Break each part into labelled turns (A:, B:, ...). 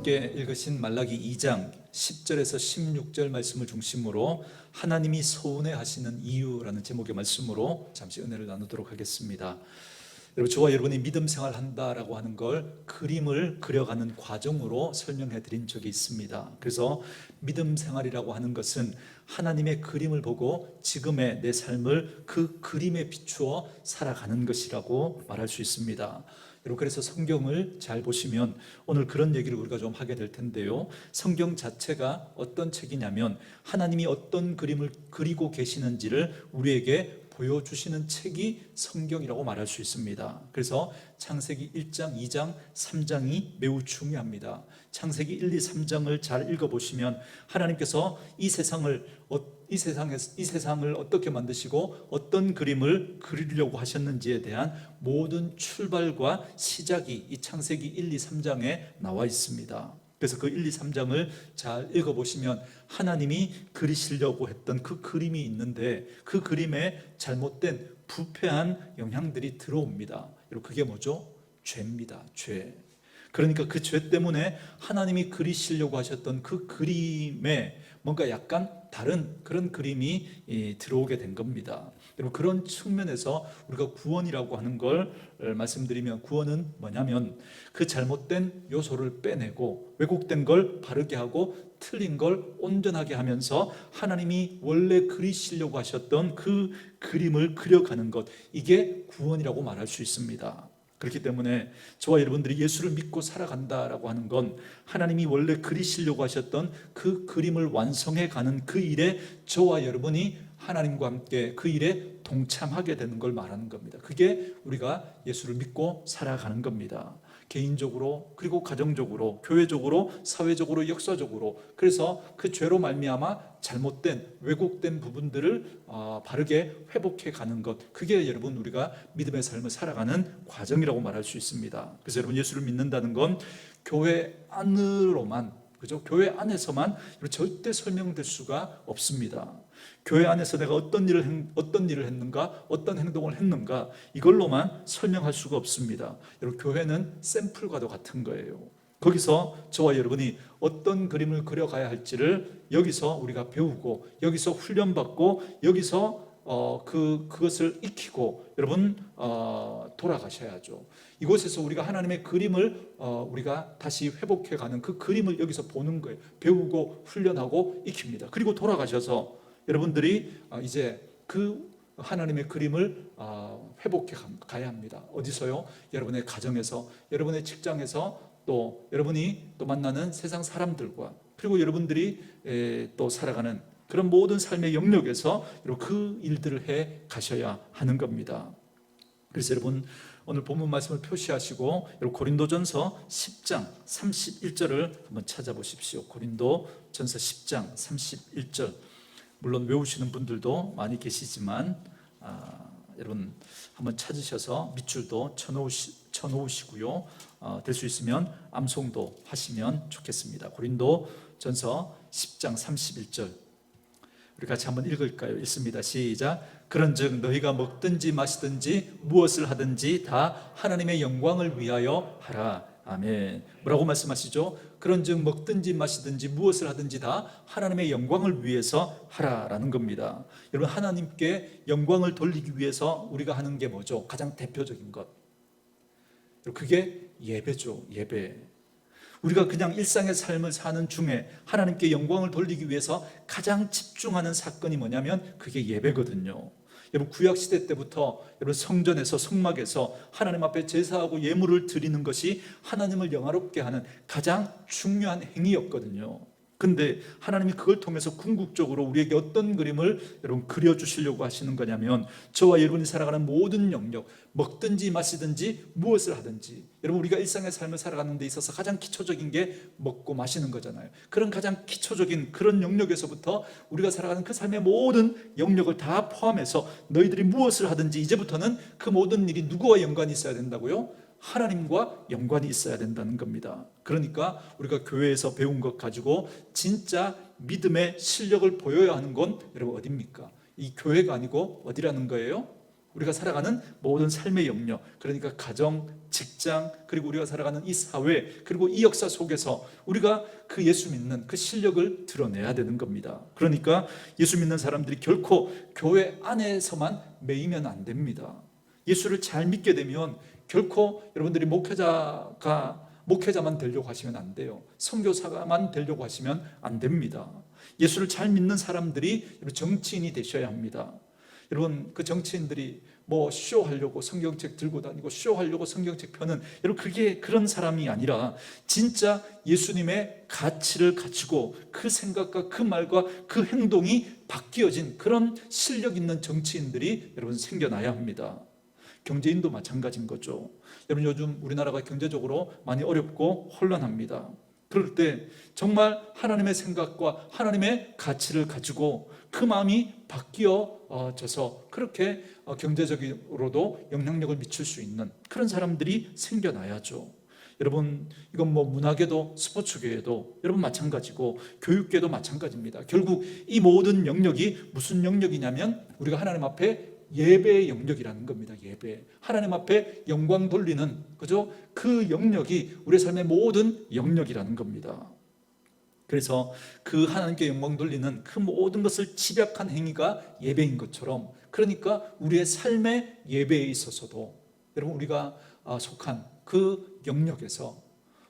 A: 함께 읽으신 말라기 2장 10절에서 16절 말씀을 중심으로 하나님이 서운해하시는 이유라는 제목의 말씀으로 잠시 은혜를 나누도록 하겠습니다. 여러분, 저와 여러분이 믿음 생활한다라고 하는 걸 그림을 그려가는 과정으로 설명해 드린 적이 있습니다. 그래서 믿음 생활이라고 하는 것은 하나님의 그림을 보고 지금의 내 삶을 그 그림에 비추어 살아가는 것이라고 말할 수 있습니다. 여러분, 그래서 성경을 잘 보시면 오늘 그런 얘기를 우리가 좀 하게 될 텐데요, 성경 자체가 어떤 책이냐면 하나님이 어떤 그림을 그리고 계시는지를 우리에게 보여주시는 책이 성경이라고 말할 수 있습니다. 그래서 창세기 1장, 2장, 3장이 매우 중요합니다. 창세기 1, 2, 3장을 잘 읽어보시면 하나님께서 이 세상을 어떻게 만드시고 어떤 그림을 그리려고 하셨는지에 대한 모든 출발과 시작이 이 창세기 1, 2, 3장에 나와 있습니다. 그래서 그 1, 2, 3장을 잘 읽어보시면 하나님이 그리시려고 했던 그 그림이 있는데 그 그림에 잘못된 부패한 영향들이 들어옵니다. 여러분, 그게 뭐죠? 죄입니다. 죄. 그러니까 그 죄 때문에 하나님이 그리시려고 하셨던 그 그림에 뭔가 약간 다른 그런 그림이 들어오게 된 겁니다. 여러분, 그런 측면에서 우리가 구원이라고 하는 걸 말씀드리면, 구원은 뭐냐면 그 잘못된 요소를 빼내고 왜곡된 걸 바르게 하고 틀린 걸 온전하게 하면서 하나님이 원래 그리시려고 하셨던 그 그림을 그려가는 것, 이게 구원이라고 말할 수 있습니다. 그렇기 때문에 저와 여러분들이 예수를 믿고 살아간다라고 하는 건 하나님이 원래 그리시려고 하셨던 그 그림을 완성해 가는 그 일에 저와 여러분이 하나님과 함께 그 일에 동참하게 되는 걸 말하는 겁니다. 그게 우리가 예수를 믿고 살아가는 겁니다. 개인적으로, 그리고 가정적으로, 교회적으로, 사회적으로, 역사적으로. 그래서 그 죄로 말미암아 잘못된, 왜곡된 부분들을 바르게 회복해 가는 것, 그게 여러분 우리가 믿음의 삶을 살아가는 과정이라고 말할 수 있습니다. 그래서 여러분, 예수를 믿는다는 건 교회 안으로만, 그죠? 교회 안에서만 절대 설명될 수가 없습니다. 교회 안에서 내가 어떤 일을 했는가, 어떤 행동을 했는가, 이걸로만 설명할 수가 없습니다. 여러분, 교회는 샘플과도 같은 거예요. 거기서 저와 여러분이 어떤 그림을 그려가야 할지를 여기서 우리가 배우고, 여기서 훈련받고, 여기서 그것을 익히고 여러분 돌아가셔야죠. 이곳에서 우리가 하나님의 그림을 우리가 다시 회복해가는 그 그림을 여기서 보는 거예요. 배우고 훈련하고 익힙니다. 그리고 돌아가셔서 여러분들이 이제 그 하나님의 그림을 회복해 가야 합니다. 어디서요? 여러분의 가정에서, 여러분의 직장에서, 또 여러분이 또 만나는 세상 사람들과, 그리고 여러분들이 또 살아가는 그런 모든 삶의 영역에서 그 일들을 해 가셔야 하는 겁니다. 그래서 여러분, 오늘 본문 말씀을 표시하시고 고린도전서 10장 31절을 한번 찾아보십시오. 고린도전서 10장 31절. 물론 외우시는 분들도 많이 계시지만 여러분 한번 찾으셔서 밑줄도 쳐놓으시고요. 될 수 있으면 암송도 하시면 좋겠습니다. 고린도전서 10장 31절 우리 같이 한번 읽을까요? 읽습니다. 시작. 그런즉 너희가 먹든지 마시든지 무엇을 하든지 다 하나님의 영광을 위하여 하라. 아멘. 뭐라고 말씀하시죠? 그런즉 먹든지 마시든지 무엇을 하든지 다 하나님의 영광을 위해서 하라라는 겁니다. 여러분, 하나님께 영광을 돌리기 위해서 우리가 하는 게 뭐죠? 가장 대표적인 것, 그게 예배죠. 예배. 우리가 그냥 일상의 삶을 사는 중에 하나님께 영광을 돌리기 위해서 가장 집중하는 사건이 뭐냐면 그게 예배거든요. 여러분, 구약시대 때부터 여러분 성전에서, 성막에서 하나님 앞에 제사하고 예물을 드리는 것이 하나님을 영화롭게 하는 가장 중요한 행위였거든요. 근데 하나님이 그걸 통해서 궁극적으로 우리에게 어떤 그림을 여러분 그려주시려고 하시는 거냐면, 저와 여러분이 살아가는 모든 영역, 먹든지 마시든지 무엇을 하든지, 여러분 우리가 일상의 삶을 살아가는 데 있어서 가장 기초적인 게 먹고 마시는 거잖아요. 그런 가장 기초적인 그런 영역에서부터 우리가 살아가는 그 삶의 모든 영역을 다 포함해서 너희들이 무엇을 하든지 이제부터는 그 모든 일이 누구와 연관이 있어야 된다고요? 하나님과 연관이 있어야 된다는 겁니다. 그러니까 우리가 교회에서 배운 것 가지고 진짜 믿음의 실력을 보여야 하는 건 여러분 어디입니까? 이 교회가 아니고 어디라는 거예요? 우리가 살아가는 모든 삶의 영역, 그러니까 가정, 직장, 그리고 우리가 살아가는 이 사회, 그리고 이 역사 속에서 우리가 그 예수 믿는 그 실력을 드러내야 되는 겁니다. 그러니까 예수 믿는 사람들이 결코 교회 안에서만 매이면 안 됩니다. 예수를 잘 믿게 되면 결코 여러분들이 목회자만 되려고 하시면 안 돼요. 선교사만 되려고 하시면 안 됩니다. 예수를 잘 믿는 사람들이 정치인이 되셔야 합니다. 여러분, 그 정치인들이 뭐 쇼하려고 성경책 들고 다니고 쇼하려고 성경책 펴는, 여러분 그게 그런 사람이 아니라 진짜 예수님의 가치를 갖추고 그 생각과 그 말과 그 행동이 바뀌어진 그런 실력 있는 정치인들이 여러분 생겨나야 합니다. 경제인도 마찬가지인 거죠. 여러분, 요즘 우리나라가 경제적으로 많이 어렵고 혼란합니다. 그럴 때 정말 하나님의 생각과 하나님의 가치를 가지고 그 마음이 바뀌어져서 그렇게 경제적으로도 영향력을 미칠 수 있는 그런 사람들이 생겨나야죠. 여러분, 이건 뭐 문화계도 스포츠계에도 여러분 마찬가지고 교육계도 마찬가지입니다. 결국 이 모든 영역이 무슨 영역이냐면 우리가 하나님 앞에 예배의 영역이라는 겁니다. 예배, 하나님 앞에 영광 돌리는, 그죠? 그 영역이 우리의 삶의 모든 영역이라는 겁니다. 그래서 그 하나님께 영광 돌리는 그 모든 것을 집약한 행위가 예배인 것처럼, 그러니까 우리의 삶의 예배에 있어서도 여러분 우리가 속한 그 영역에서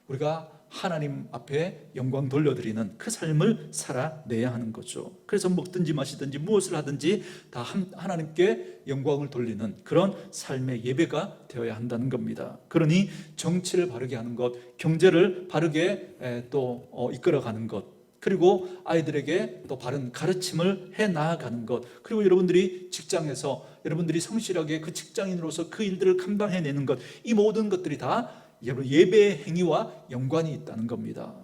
A: 우리가 하나님 앞에 영광 돌려드리는 그 삶을 살아내야 하는 거죠. 그래서 먹든지 마시든지 무엇을 하든지 다 하나님께 영광을 돌리는 그런 삶의 예배가 되어야 한다는 겁니다. 그러니 정치를 바르게 하는 것, 경제를 바르게 또 이끌어가는 것, 그리고 아이들에게 또 바른 가르침을 해 나아가는 것, 그리고 여러분들이 직장에서 여러분들이 성실하게 그 직장인으로서 그 일들을 감당해내는 것, 이 모든 것들이 다 여러분 예배의 행위와 연관이 있다는 겁니다.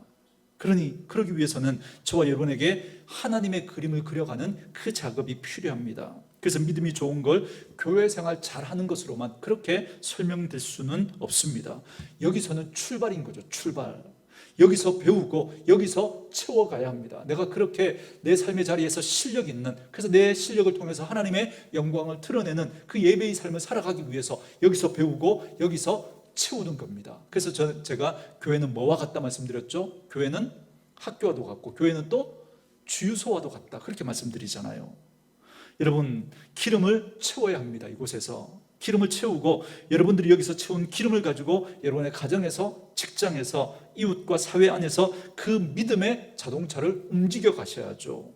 A: 그러기 위해서는 저와 여러분에게 하나님의 그림을 그려가는 그 작업이 필요합니다. 그래서 믿음이 좋은 걸 교회 생활 잘하는 것으로만 그렇게 설명될 수는 없습니다. 여기서는 출발인 거죠. 출발. 여기서 배우고 여기서 채워가야 합니다. 내가 그렇게 내 삶의 자리에서 실력 있는, 그래서 내 실력을 통해서 하나님의 영광을 드러내는 그 예배의 삶을 살아가기 위해서 여기서 배우고 여기서 채우는 겁니다. 그래서 제가 교회는 뭐와 같다 말씀드렸죠? 교회는 학교와도 같고 교회는 또 주유소와도 같다, 그렇게 말씀드리잖아요. 여러분, 기름을 채워야 합니다. 이곳에서 기름을 채우고 여러분들이 여기서 채운 기름을 가지고 여러분의 가정에서, 직장에서, 이웃과 사회 안에서 그 믿음의 자동차를 움직여 가셔야죠.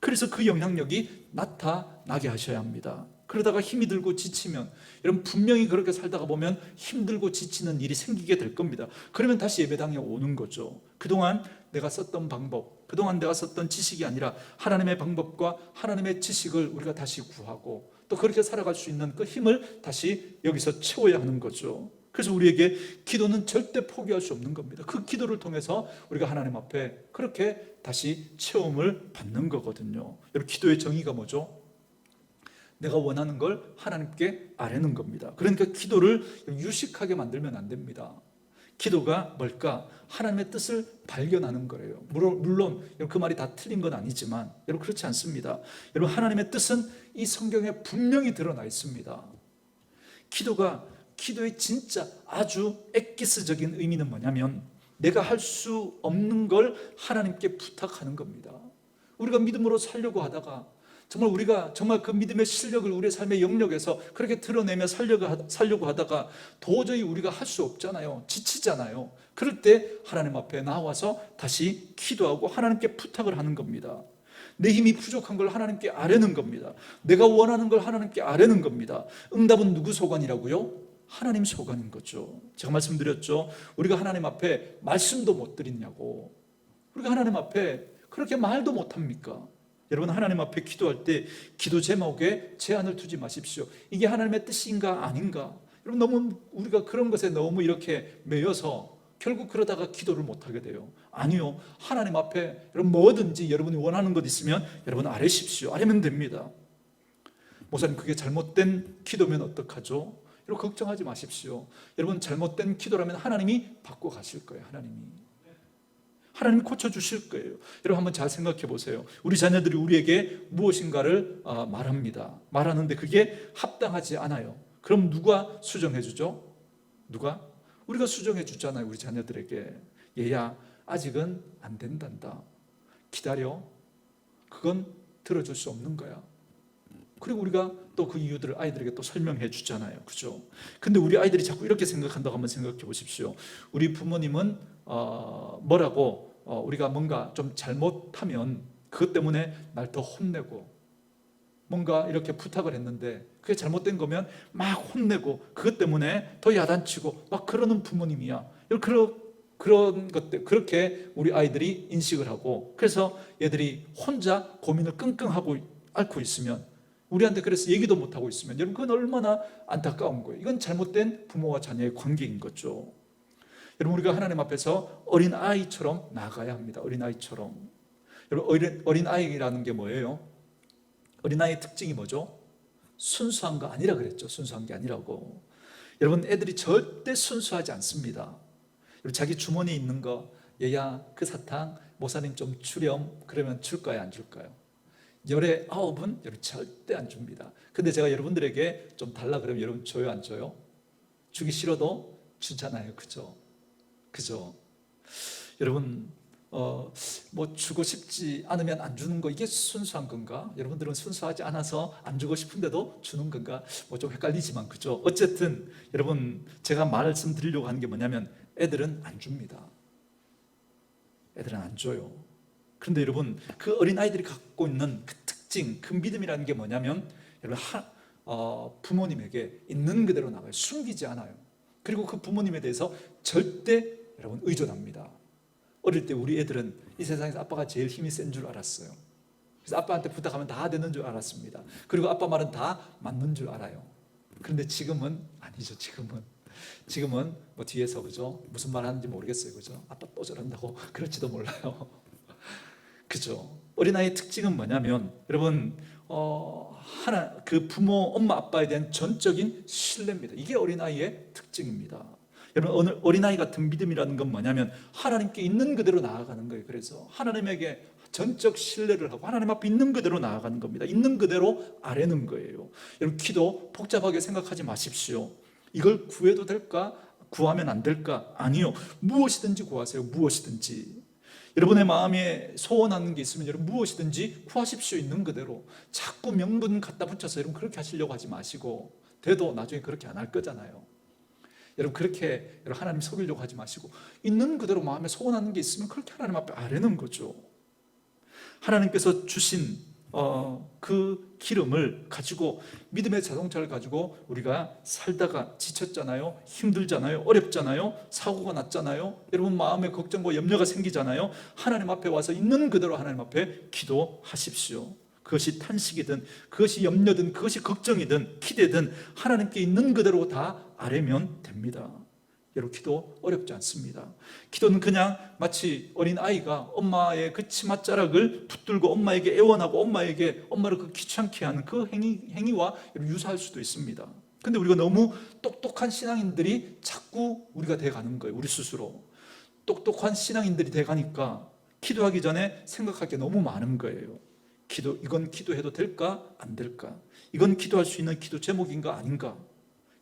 A: 그래서 그 영향력이 나타나게 하셔야 합니다. 그러다가 힘이 들고 지치면, 여러분 분명히 그렇게 살다가 보면 힘들고 지치는 일이 생기게 될 겁니다. 그러면 다시 예배당에 오는 거죠. 그동안 내가 썼던 방법, 그동안 내가 썼던 지식이 아니라 하나님의 방법과 하나님의 지식을 우리가 다시 구하고 또 그렇게 살아갈 수 있는 그 힘을 다시 여기서 채워야 하는 거죠. 그래서 우리에게 기도는 절대 포기할 수 없는 겁니다. 그 기도를 통해서 우리가 하나님 앞에 그렇게 다시 체험을 받는 거거든요. 여러분, 기도의 정의가 뭐죠? 내가 원하는 걸 하나님께 아뢰는 겁니다. 그러니까 기도를 유식하게 만들면 안 됩니다. 기도가 뭘까? 하나님의 뜻을 발견하는 거예요. 물론 그 말이 다 틀린 건 아니지만 여러분 그렇지 않습니다. 여러분, 하나님의 뜻은 이 성경에 분명히 드러나 있습니다. 기도의 진짜 아주 엑기스적인 의미는 뭐냐면 내가 할 수 없는 걸 하나님께 부탁하는 겁니다. 우리가 믿음으로 살려고 하다가 우리가 그 믿음의 실력을 우리의 삶의 영역에서 그렇게 드러내며 살려고 하다가 도저히 우리가 할 수 없잖아요. 지치잖아요. 그럴 때 하나님 앞에 나와서 다시 기도하고 하나님께 부탁을 하는 겁니다. 내 힘이 부족한 걸 하나님께 아뢰는 겁니다. 내가 원하는 걸 하나님께 아뢰는 겁니다. 응답은 누구 소관이라고요? 하나님 소관인 거죠. 제가 말씀드렸죠. 우리가 하나님 앞에 말씀도 못 드리냐고. 우리가 하나님 앞에 그렇게 말도 못 합니까? 여러분, 하나님 앞에 기도할 때 기도 제목에 제한을 두지 마십시오. 이게 하나님의 뜻인가 아닌가? 여러분, 너무 우리가 그런 것에 너무 이렇게 매여서 결국 그러다가 기도를 못하게 돼요. 아니요, 하나님 앞에 여러분 뭐든지 여러분이 원하는 것 있으면 여러분 아뢰십시오. 아뢰면 됩니다. 목사님, 그게 잘못된 기도면 어떡하죠? 여러분, 걱정하지 하나님 고쳐주실 거예요. 여러분 한번 잘 생각해 보세요. 우리 자녀들이 우리에게 무엇인가를 말합니다. 말하는데 그게 합당하지 않아요. 그럼 누가 수정해 주죠? 누가? 우리가 수정해 주잖아요. 우리 자녀들에게. 얘야 아직은 안 된단다. 기다려. 그건 들어줄 수 없는 거야. 그리고 우리가 또 그 이유들을 아이들에게 또 설명해 주잖아요. 그죠? 근데 우리 아이들이 자꾸 이렇게 생각한다고 한번 생각해 보십시오. 우리 부모님은 뭐라고 우리가 뭔가 좀 잘못하면 그것 때문에 날 더 혼내고, 뭔가 이렇게 부탁을 했는데 그게 잘못된 거면 막 혼내고 그것 때문에 더 야단치고 막 그러는 부모님이야. 그런 것들, 그렇게 우리 아이들이 인식을 하고, 그래서 얘들이 혼자 고민을 끙끙 하고 앓고 있으면, 우리한테 그래서 얘기도 못하고 있으면, 여러분 그건 얼마나 안타까운 거예요. 이건 잘못된 부모와 자녀의 관계인 거죠. 여러분 우리가 하나님 앞에서 어린아이처럼 나아가야 합니다. 어린아이처럼. 여러분 어린아이라는 게 뭐예요? 어린아이의 특징이 뭐죠? 순수한 거 아니라 그랬죠. 순수한 게 아니라고. 여러분 애들이 절대 순수하지 않습니다. 자기 주머니에 있는 거, 얘야 그 사탕 모사님 좀 주렴, 그러면 줄까요 안 줄까요? 열에 9은 여러분 절대 안 줍니다. 근데 제가 여러분들에게 좀 달라 그러면 여러분 줘요 안 줘요? 주기 싫어도 주잖아요. 그죠? 그죠? 여러분 뭐 주고 싶지 않으면 안 주는 거, 이게 순수한 건가? 여러분들은 순수하지 않아서 안 주고 싶은데도 주는 건가? 뭐 좀 헷갈리지만 그죠? 어쨌든 여러분 제가 말씀드리려고 하는 게 뭐냐면 애들은 안 줍니다. 애들은 안 줘요. 그런데 여러분 그 어린아이들이 갖고 있는 그 특징, 그 믿음이라는 게 뭐냐면 여러분 부모님에게 있는 그대로 나가요. 숨기지 않아요. 그리고 그 부모님에 대해서 절대 여러분 의존합니다. 어릴 때 우리 애들은 이 세상에서 아빠가 제일 힘이 센 줄 알았어요. 그래서 아빠한테 부탁하면 다 되는 줄 알았습니다. 그리고 아빠 말은 다 맞는 줄 알아요. 그런데 지금은 아니죠. 지금은 뭐 뒤에서 그죠? 무슨 말 하는지 모르겠어요. 그죠? 아빠 또 저런다고 그럴지도 몰라요. 그죠? 어린아이의 특징은 뭐냐면 여러분 그 부모, 엄마, 아빠에 대한 전적인 신뢰입니다. 이게 어린아이의 특징입니다. 여러분 오늘 어린아이 같은 믿음이라는 건 뭐냐면 하나님께 있는 그대로 나아가는 거예요. 그래서 하나님에게 전적 신뢰를 하고 하나님 앞에 있는 그대로 나아가는 겁니다. 있는 그대로 아뢰는 거예요. 여러분 기도 복잡하게 생각하지 마십시오. 이걸 구해도 될까? 구하면 안 될까? 아니요. 무엇이든지 구하세요. 무엇이든지. 여러분의 마음에 소원하는 게 있으면 여러분 무엇이든지 구하십시오. 있는 그대로. 자꾸 명분 갖다 붙여서 여러분 그렇게 하시려고 하지 마시고, 돼도 나중에 그렇게 안 할 거잖아요. 여러분 그렇게 하나님 속이려고 하지 마시고 있는 그대로 마음에 소원하는 게 있으면 그렇게 하나님 앞에 아뢰는 거죠. 하나님께서 주신 그 기름을 가지고, 믿음의 자동차를 가지고 우리가 살다가 지쳤잖아요. 힘들잖아요. 어렵잖아요. 사고가 났잖아요. 여러분 마음에 걱정과 염려가 생기잖아요. 하나님 앞에 와서 있는 그대로 하나님 앞에 기도하십시오. 그것이 탄식이든 그것이 염려든 그것이 걱정이든 기대든 하나님께 있는 그대로 다 아뢰면 됩니다. 여러분 기도 어렵지 않습니다. 기도는 그냥 마치 어린아이가 엄마의 그 치맛자락을 붙들고 엄마에게 애원하고 엄마를 그 귀찮게 하는 그 행위와 유사할 수도 있습니다. 근데 우리가 너무 똑똑한 신앙인들이 자꾸 우리가 돼가는 거예요. 우리 스스로 똑똑한 신앙인들이 돼가니까 기도하기 전에 생각할 게 너무 많은 거예요. 이건 기도해도 될까? 안 될까? 이건 기도할 수 있는 기도 제목인가? 아닌가?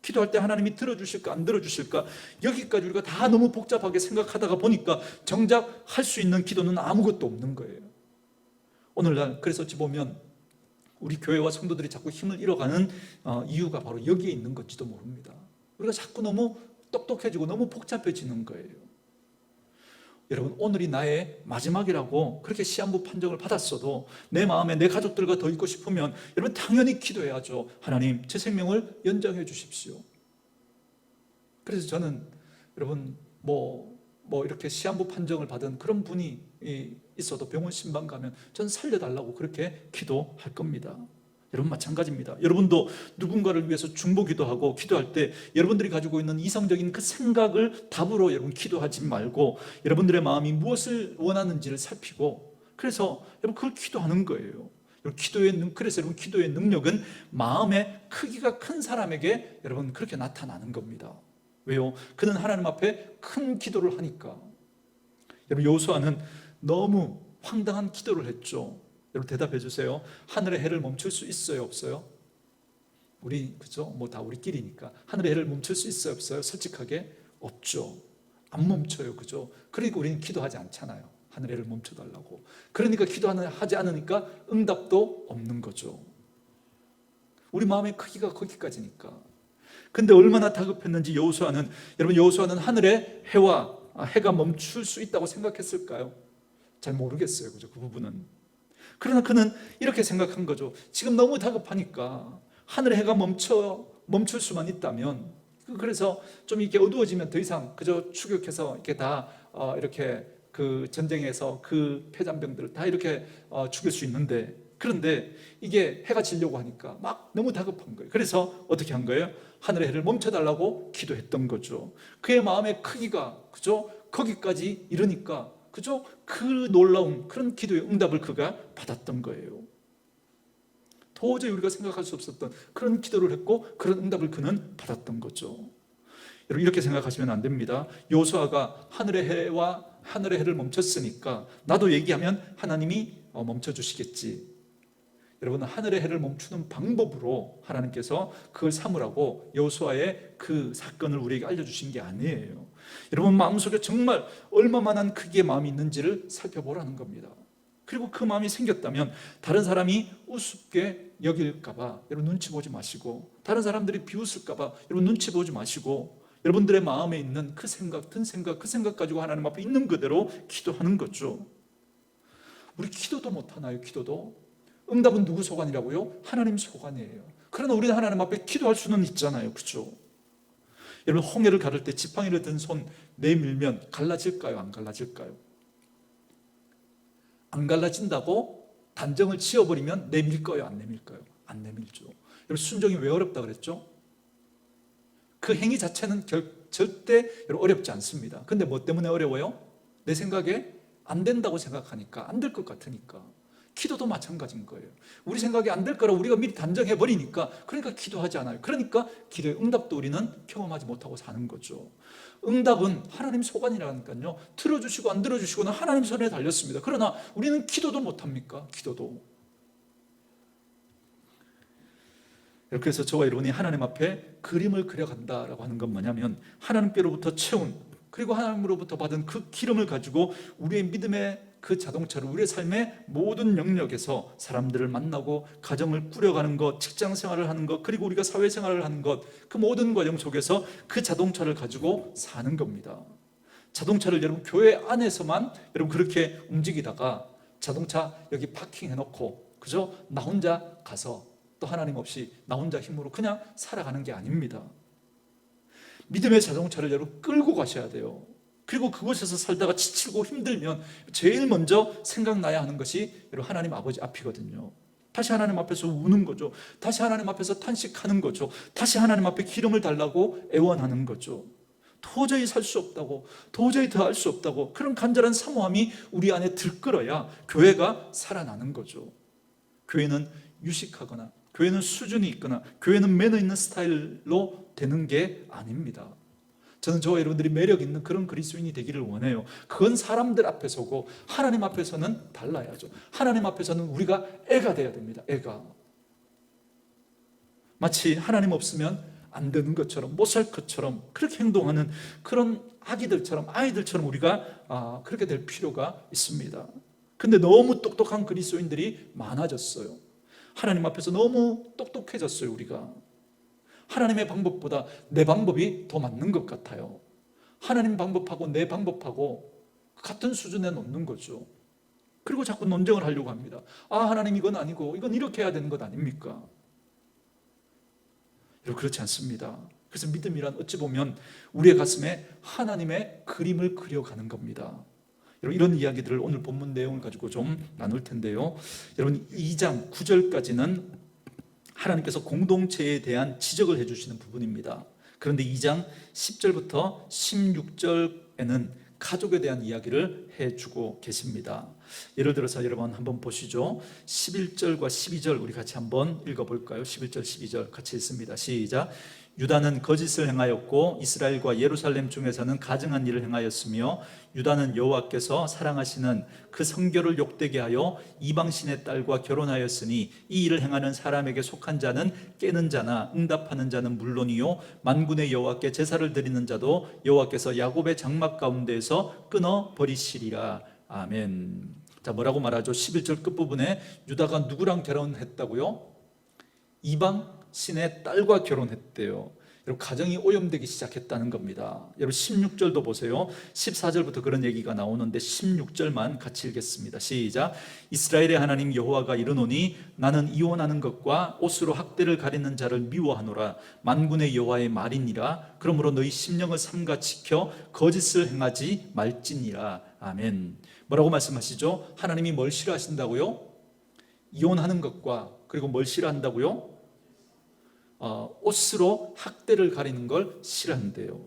A: 기도할 때 하나님이 들어주실까? 안 들어주실까? 여기까지 우리가 다 너무 복잡하게 생각하다가 보니까 정작 할 수 있는 기도는 아무것도 없는 거예요. 오늘날 그래서 어찌 보면 우리 교회와 성도들이 자꾸 힘을 잃어가는 이유가 바로 여기에 있는 건지도 모릅니다. 우리가 자꾸 너무 똑똑해지고 너무 복잡해지는 거예요. 여러분 오늘이 나의 마지막이라고 그렇게 시한부 판정을 받았어도 내 마음에 내 가족들과 더 있고 싶으면 여러분 당연히 기도해야죠. 하나님 제 생명을 연장해 주십시오. 그래서 저는 여러분 뭐 이렇게 시한부 판정을 받은 그런 분이 있어도 병원 신방 가면 전 살려달라고 그렇게 기도할 겁니다. 여러분 마찬가지입니다. 여러분도 누군가를 위해서 중보기도 하고 기도할 때 여러분들이 가지고 있는 이성적인 그 생각을 답으로 여러분 기도하지 말고 여러분들의 마음이 무엇을 원하는지를 살피고, 그래서 여러분 그걸 기도하는 거예요. 그래서 여러분 기도의 능력은 마음의 크기가 큰 사람에게 여러분 그렇게 나타나는 겁니다. 왜요? 그는 하나님 앞에 큰 기도를 하니까. 여러분, 여호수아는 너무 황당한 기도를 했죠. 여러분, 대답해 주세요. 하늘의 해를 멈출 수 있어요, 없어요? 우리, 그죠? 뭐 다 우리끼리니까. 하늘의 해를 멈출 수 있어요, 없어요? 솔직하게 없죠. 안 멈춰요, 그죠? 그러니까 우리는 기도하지 않잖아요. 하늘의 해를 멈춰달라고. 그러니까 기도하지 않으니까 응답도 없는 거죠. 우리 마음의 크기가 거기까지니까. 근데 얼마나 다급했는지 여호수아는, 여러분, 여호수아는 하늘의 해가 멈출 수 있다고 생각했을까요? 잘 모르겠어요, 그죠? 그 부분은. 그러나 그는 이렇게 생각한 거죠. 지금 너무 다급하니까 하늘의 해가 멈출 수만 있다면, 그래서 좀 이렇게 어두워지면 더 이상 그저 추격해서 이렇게 다 이렇게 그 전쟁에서 그 패잔병들을 다 이렇게 죽일 수 있는데, 그런데 이게 해가 지려고 하니까 막 너무 다급한 거예요. 그래서 어떻게 한 거예요? 하늘의 해를 멈춰달라고 기도했던 거죠. 그의 마음의 크기가, 그죠? 거기까지 이르니까, 그죠? 그 놀라운 그런 기도의 응답을 그가 받았던 거예요. 도저히 우리가 생각할 수 없었던 그런 기도를 했고, 그런 응답을 그는 받았던 거죠. 여러분, 이렇게 생각하시면 안 됩니다. 여호수아가 하늘의 해를 멈췄으니까 나도 얘기하면 하나님이 멈춰주시겠지. 여러분, 하늘의 해를 멈추는 방법으로 하나님께서 그걸 삼으라고 여호수아의 그 사건을 우리에게 알려주신 게 아니에요. 여러분, 마음속에 정말 얼마만한 크기의 마음이 있는지를 살펴보라는 겁니다. 그리고 그 마음이 생겼다면 다른 사람이 우습게 여길까봐 여러분 눈치 보지 마시고, 다른 사람들이 비웃을까봐 여러분 눈치 보지 마시고, 여러분들의 마음에 있는 그 생각, 그 생각 가지고 하나님 앞에 있는 그대로 기도하는 거죠. 우리 기도도 못하나요? 기도도? 응답은 누구 소관이라고요? 하나님 소관이에요. 그러나 우리는 하나님 앞에 기도할 수는 있잖아요, 그렇죠? 여러분, 홍해를 가를 때 지팡이를 든 손 내밀면 갈라질까요? 안 갈라질까요? 안 갈라진다고 단정을 지어버리면 내밀까요? 안 내밀까요? 안 내밀죠. 여러분, 순종이 왜 어렵다 그랬죠? 그 행위 자체는 절대 어렵지 않습니다. 근데 뭐 때문에 어려워요? 내 생각에 안 된다고 생각하니까, 안 될 것 같으니까. 기도도 마찬가지인 거예요. 우리 생각이 안 될 거라 우리가 미리 단정해 버리니까, 그러니까 기도하지 않아요. 그러니까 기도의 응답도 우리는 경험하지 못하고 사는 거죠. 응답은 하나님 소관이라니까요. 들어주시고 안 들어주시고는 하나님 손에 달렸습니다. 그러나 우리는 기도도 못합니까? 기도도. 그래서 저와 여러분이 하나님 앞에 그림을 그려간다라고 하는 건 뭐냐면, 하나님께로부터 채운, 그리고 하나님으로부터 받은 그 기름을 가지고 우리의 믿음의 그 자동차를 우리의 삶의 모든 영역에서 사람들을 만나고 가정을 꾸려가는 것, 직장 생활을 하는 것, 그리고 우리가 사회생활을 하는 것, 그 모든 과정 속에서 그 자동차를 가지고 사는 겁니다. 자동차를 여러분 교회 안에서만 여러분 그렇게 움직이다가 자동차 여기 파킹해놓고, 그죠? 나 혼자 가서 또 하나님 없이 나 혼자 힘으로 그냥 살아가는 게 아닙니다. 믿음의 자동차를 여러분 끌고 가셔야 돼요. 그리고 그곳에서 살다가 지치고 힘들면 제일 먼저 생각나야 하는 것이 여러분 하나님 아버지 앞이거든요. 다시 하나님 앞에서 우는 거죠. 다시 하나님 앞에서 탄식하는 거죠. 다시 하나님 앞에 기름을 달라고 애원하는 거죠. 도저히 살 수 없다고, 도저히 더 할 수 없다고, 그런 간절한 사모함이 우리 안에 들끓어야 교회가 살아나는 거죠. 교회는 유식하거나, 교회는 수준이 있거나, 교회는 매너 있는 스타일로 되는 게 아닙니다. 저는 저와 여러분들이 매력 있는 그런 그리스도인이 되기를 원해요. 그건 사람들 앞에서고, 하나님 앞에서는 달라야죠. 하나님 앞에서는 우리가 애가 돼야 됩니다. 애가. 마치 하나님 없으면 안 되는 것처럼, 못 살 것처럼 그렇게 행동하는 그런 아기들처럼, 아이들처럼 우리가 그렇게 될 필요가 있습니다. 근데 너무 똑똑한 그리스도인들이 많아졌어요. 하나님 앞에서 너무 똑똑해졌어요. 우리가 하나님의 방법보다 내 방법이 더 맞는 것 같아요. 하나님 방법하고 내 방법하고 같은 수준에 놓는 거죠. 그리고 자꾸 논쟁을 하려고 합니다. 하나님 이건 아니고 이건 이렇게 해야 되는 것 아닙니까? 여러분, 그렇지 않습니다. 그래서 믿음이란 어찌 보면 우리의 가슴에 하나님의 그림을 그려가는 겁니다. 여러분, 이런 이야기들을 오늘 본문 내용을 가지고 좀 나눌 텐데요. 여러분, 2장 9절까지는 하나님께서 공동체에 대한 지적을 해주시는 부분입니다. 그런데 2장 10절부터 16절에는 가족에 대한 이야기를 해주고 계십니다. 예를 들어서 여러분 한번 보시죠. 11절과 12절 우리 같이 한번 읽어볼까요? 11절 12절 같이 읽습니다. 시작. 유다는 거짓을 행하였고 이스라엘과 예루살렘 중에서는 가증한 일을 행하였으며 유다는 여호와께서 사랑하시는 그 성결을 욕되게 하여 이방신의 딸과 결혼하였으니 이 일을 행하는 사람에게 속한 자는 깨는 자나 응답하는 자는 물론이요 만군의 여호와께 제사를 드리는 자도 여호와께서 야곱의 장막 가운데에서 끊어 버리시리라. 아멘. 자, 뭐라고 말하죠? 11절 끝부분에 유다가 누구랑 결혼했다고요? 이방 신의 딸과 결혼했대요. 여러분, 가정이 오염되기 시작했다는 겁니다. 여러분, 16절도 보세요. 14절부터 그런 얘기가 나오는데 16절만 같이 읽겠습니다. 시작. 이스라엘의 하나님 여호와가 이르노니 나는 이혼하는 것과 옷으로 학대를 가리는 자를 미워하노라. 만군의 여호와의 말이니라. 그러므로 너희 심령을 삼가 지켜 거짓을 행하지 말지니라. 아멘. 뭐라고 말씀하시죠? 하나님이 뭘 싫어하신다고요? 이혼하는 것과 그리고 뭘 싫어한다고요? 옷으로 학대를 가리는 걸 싫어한대요.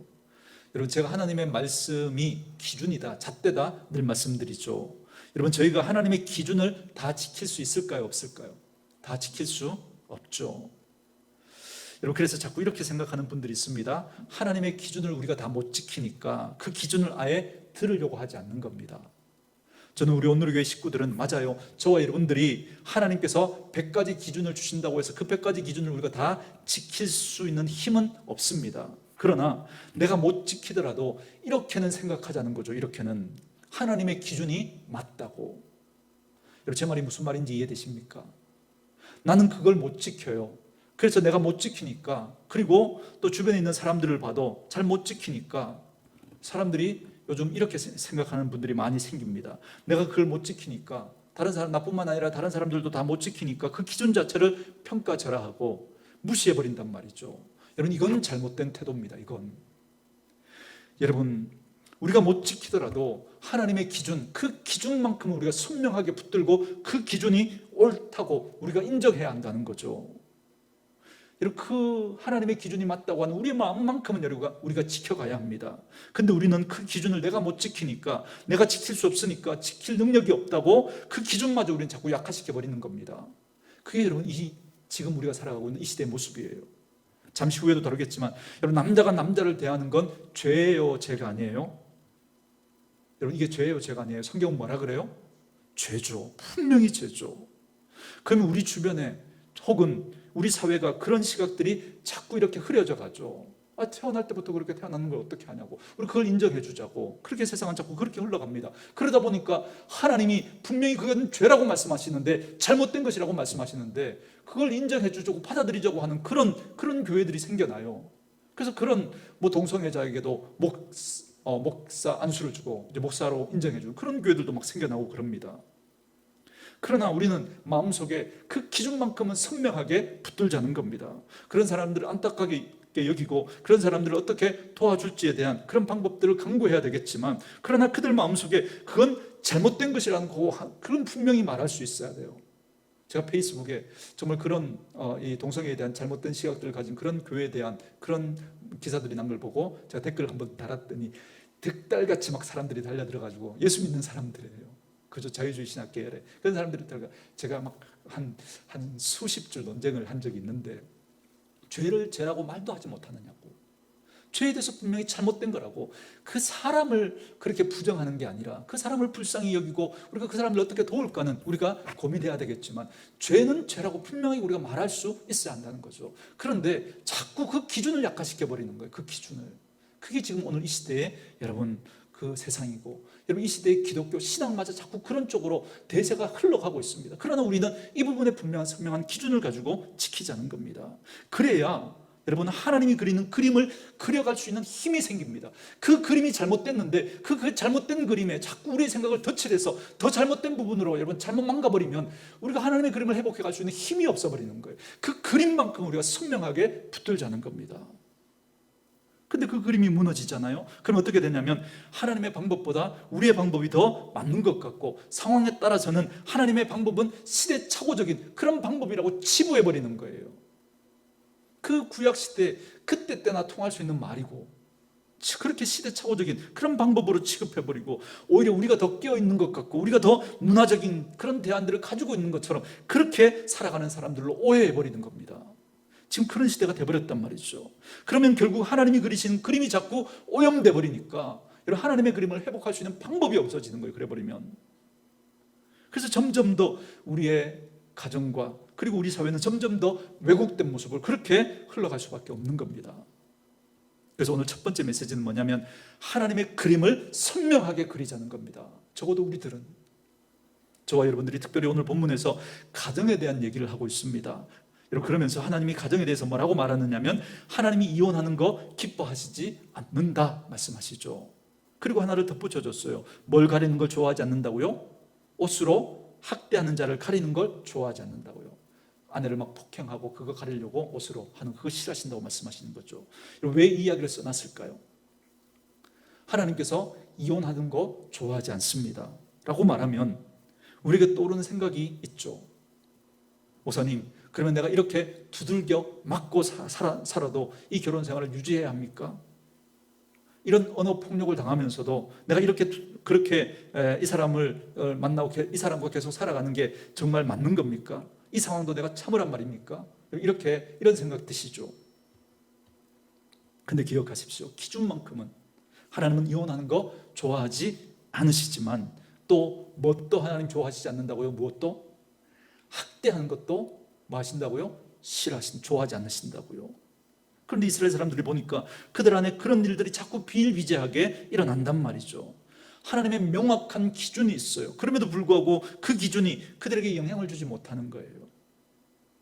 A: 여러분, 제가 하나님의 말씀이 기준이다, 잣대다 늘 말씀드리죠. 여러분, 저희가 하나님의 기준을 다 지킬 수 있을까요? 없을까요? 다 지킬 수 없죠. 여러분, 그래서 자꾸 이렇게 생각하는 분들이 있습니다. 하나님의 기준을 우리가 다 못 지키니까 그 기준을 아예 들으려고 하지 않는 겁니다. 저는 우리 온누리교회 식구들은 맞아요. 저와 여러분들이 하나님께서 100가지 기준을 주신다고 해서 그 100가지 기준을 우리가 다 지킬 수 있는 힘은 없습니다. 그러나 내가 못 지키더라도 이렇게는 생각하자는 거죠. 이렇게는 하나님의 기준이 맞다고. 여러분, 제 말이 무슨 말인지 이해되십니까? 나는 그걸 못 지켜요. 그래서 내가 못 지키니까, 그리고 또 주변에 있는 사람들을 봐도 잘 못 지키니까 사람들이 요즘 이렇게 생각하는 분들이 많이 생깁니다. 내가 그걸 못 지키니까, 다른 사람, 나뿐만 아니라 다른 사람들도 다 못 지키니까 그 기준 자체를 평가절하하고 무시해버린단 말이죠. 여러분, 이건 잘못된 태도입니다. 이건. 여러분, 우리가 못 지키더라도 하나님의 기준, 그 기준만큼은 우리가 선명하게 붙들고 그 기준이 옳다고 우리가 인정해야 한다는 거죠. 여러분, 그 하나님의 기준이 맞다고 하는 우리의 마음만큼은 우리가 지켜가야 합니다. 근데 우리는 그 기준을 내가 못 지키니까, 내가 지킬 수 없으니까, 지킬 능력이 없다고 그 기준마저 우리는 자꾸 약화시켜버리는 겁니다. 그게 여러분, 지금 우리가 살아가고 있는 이 시대의 모습이에요. 잠시 후에도 다루겠지만, 여러분, 남자가 남자를 대하는 건 죄예요, 죄가 아니에요? 여러분, 이게 죄예요, 죄가 아니에요? 성경은 뭐라 그래요? 죄죠. 분명히 죄죠. 그러면 우리 주변에 혹은 우리 사회가 그런 시각들이 자꾸 이렇게 흐려져 가죠. 태어날 때부터 그렇게 태어나는 걸 어떻게 하냐고, 우리 그걸 인정해 주자고, 그렇게 세상은 자꾸 그렇게 흘러갑니다. 그러다 보니까 하나님이 분명히 그건 죄라고 말씀하시는데, 잘못된 것이라고 말씀하시는데, 그걸 인정해 주자고 받아들이자고 하는 그런 교회들이 생겨나요. 그래서 그런 동성애자에게도 목사 안수를 주고 이제 목사로 인정해 주고 그런 교회들도 막 생겨나고 그럽니다. 그러나 우리는 마음속에 그 기준만큼은 선명하게 붙들자는 겁니다. 그런 사람들을 안타깝게 여기고 그런 사람들을 어떻게 도와줄지에 대한 그런 방법들을 강구해야 되겠지만, 그러나 그들 마음속에 그건 잘못된 것이라는 그건 분명히 말할 수 있어야 돼요. 제가 페이스북에 정말 그런 이 동성애에 대한 잘못된 시각들을 가진 그런 교회에 대한 그런 기사들이 난 걸 보고 제가 댓글을 한번 달았더니 득달같이 막 사람들이 달려들어가지고 예수 믿는 사람들이에요. 그저 자유주의 신학 계열에 그런 사람들이 들어가, 제가 막 한 수십 줄 논쟁을 한 적이 있는데, 죄를 죄라고 말도 하지 못하느냐고, 죄에 대해서 분명히 잘못된 거라고, 그 사람을 그렇게 부정하는 게 아니라 그 사람을 불쌍히 여기고 우리가 그 사람을 어떻게 도울까는 우리가 고민해야 되겠지만, 죄는 죄라고 분명히 우리가 말할 수 있어야 한다는 거죠. 그런데 자꾸 그 기준을 약화시켜 버리는 거예요. 그 기준을. 그게 지금 오늘 이 시대에 여러분 그 세상이고, 여러분 이 시대의 기독교 신앙마저 자꾸 그런 쪽으로 대세가 흘러가고 있습니다. 그러나 우리는 이 부분에 분명한 선명한 기준을 가지고 지키자는 겁니다. 그래야 여러분, 하나님이 그리는 그림을 그려갈 수 있는 힘이 생깁니다. 그 그림이 잘못됐는데 그 잘못된 그림에 자꾸 우리의 생각을 덧칠해서 더 잘못된 부분으로 여러분 잘못 망가버리면 우리가 하나님의 그림을 회복해 갈 수 있는 힘이 없어버리는 거예요. 그 그림만큼 우리가 선명하게 붙들자는 겁니다. 근데 그 그림이 무너지잖아요. 그럼 어떻게 되냐면 하나님의 방법보다 우리의 방법이 더 맞는 것 같고, 상황에 따라서는 하나님의 방법은 시대착오적인 그런 방법이라고 치부해버리는 거예요. 그 구약시대 그때 때나 통할 수 있는 말이고, 그렇게 시대착오적인 그런 방법으로 취급해버리고, 오히려 우리가 더 깨어있는 것 같고 우리가 더 문화적인 그런 대안들을 가지고 있는 것처럼 그렇게 살아가는 사람들로 오해해버리는 겁니다. 지금 그런 시대가 돼버렸단 말이죠. 그러면 결국 하나님이 그리신 그림이 자꾸 오염돼 버리니까 이런 하나님의 그림을 회복할 수 있는 방법이 없어지는 거예요. 그래버리면. 그래서 점점 더 우리의 가정과 그리고 우리 사회는 점점 더 왜곡된 모습을 그렇게 흘러갈 수밖에 없는 겁니다. 그래서 오늘 첫 번째 메시지는 뭐냐면 하나님의 그림을 선명하게 그리자는 겁니다. 적어도 우리들은, 저와 여러분들이 특별히 오늘 본문에서 가정에 대한 얘기를 하고 있습니다. 여러분, 그러면서 하나님이 가정에 대해서 뭐라고 말하느냐면 하나님이 이혼하는 거 기뻐하시지 않는다 말씀하시죠. 그리고 하나를 덧붙여줬어요. 뭘 가리는 걸 좋아하지 않는다고요? 옷으로 학대하는 자를 가리는 걸 좋아하지 않는다고요. 아내를 막 폭행하고 그거 가리려고 옷으로 하는 그거 싫어하신다고 말씀하시는 거죠. 왜 이 이야기를 써놨을까요? 하나님께서 이혼하는 거 좋아하지 않습니다 라고 말하면 우리에게 떠오르는 생각이 있죠. 목사님, 그러면 내가 이렇게 두들겨 맞고 살아도 이 결혼 생활을 유지해야 합니까? 이런 언어 폭력을 당하면서도 내가 이렇게 그렇게 이 사람을 만나고 이 사람과 계속 살아가는 게 정말 맞는 겁니까? 이 상황도 내가 참으란 말입니까? 이런 생각 드시죠. 근데 기억하십시오. 기준만큼은 하나님은 이혼하는 거 좋아하지 않으시지만 또 뭣도 하나님 좋아하시지 않는다고요? 무엇도? 학대하는 것도 뭐 하신다고요? 좋아하지 않으신다고요. 그런데 이스라엘 사람들이 보니까 그들 안에 그런 일들이 자꾸 비일비재하게 일어난단 말이죠. 하나님의 명확한 기준이 있어요. 그럼에도 불구하고 그 기준이 그들에게 영향을 주지 못하는 거예요.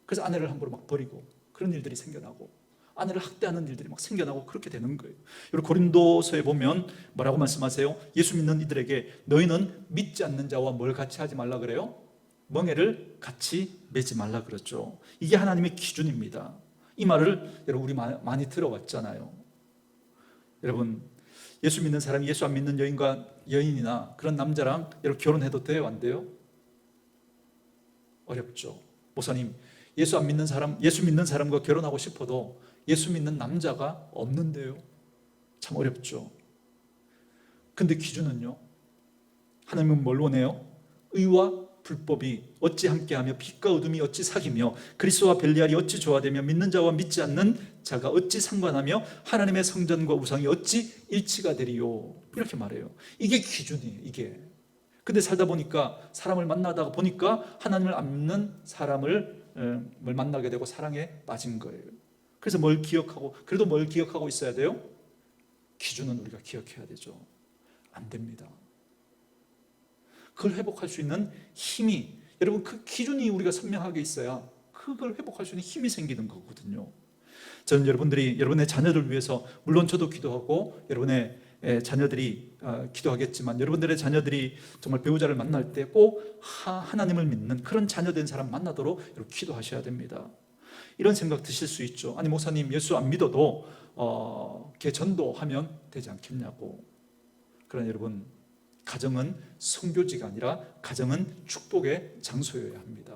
A: 그래서 아내를 함부로 막 버리고 그런 일들이 생겨나고 아내를 학대하는 일들이 막 생겨나고 그렇게 되는 거예요. 그리고 고린도서에 보면 뭐라고 말씀하세요? 예수 믿는 이들에게 너희는 믿지 않는 자와 뭘 같이 하지 말라 그래요? 멍에를 같이 매지 말라 그랬죠. 이게 하나님의 기준입니다. 이 말을 여러분 우리 많이 들어왔잖아요. 여러분, 예수 믿는 사람이 예수 안 믿는 여인이나 그런 남자랑 여러분 결혼해도 돼요? 안 돼요? 어렵죠. 목사님, 예수 믿는 사람과 결혼하고 싶어도 예수 믿는 남자가 없는데요? 참 어렵죠. 근데 기준은요? 하나님은 뭘 원해요? 의와 불법이 어찌 함께하며 빛과 어둠이 어찌 사귀며 그리스도와 벨리알이 어찌 조화되며 믿는 자와 믿지 않는 자가 어찌 상관하며 하나님의 성전과 우상이 어찌 일치가 되리요. 이렇게 말해요. 이게 기준이에요. 이게. 근데 살다 보니까 사람을 만나다가 보니까 하나님을 안 믿는 사람을 만나게 되고 사랑에 빠진 거예요. 그래서 그래도 뭘 기억하고 있어야 돼요? 기준은 우리가 기억해야 되죠. 안 됩니다. 그걸 회복할 수 있는 힘이, 여러분 그 기준이 우리가 선명하게 있어야 그걸 회복할 수 있는 힘이 생기는 거거든요. 저는 여러분의 자녀를 위해서 물론 저도 기도하고 여러분의 자녀들이 기도하겠지만 여러분들의 자녀들이 정말 배우자를 만날 때 꼭 하나님을 믿는 그런 자녀된 사람 만나도록 여러분 기도하셔야 됩니다. 이런 생각 드실 수 있죠. 아니 목사님, 예수 안 믿어도 걔 전도하면 되지 않겠냐고. 그러나 여러분, 가정은 성교지가 아니라 가정은 축복의 장소여야 합니다.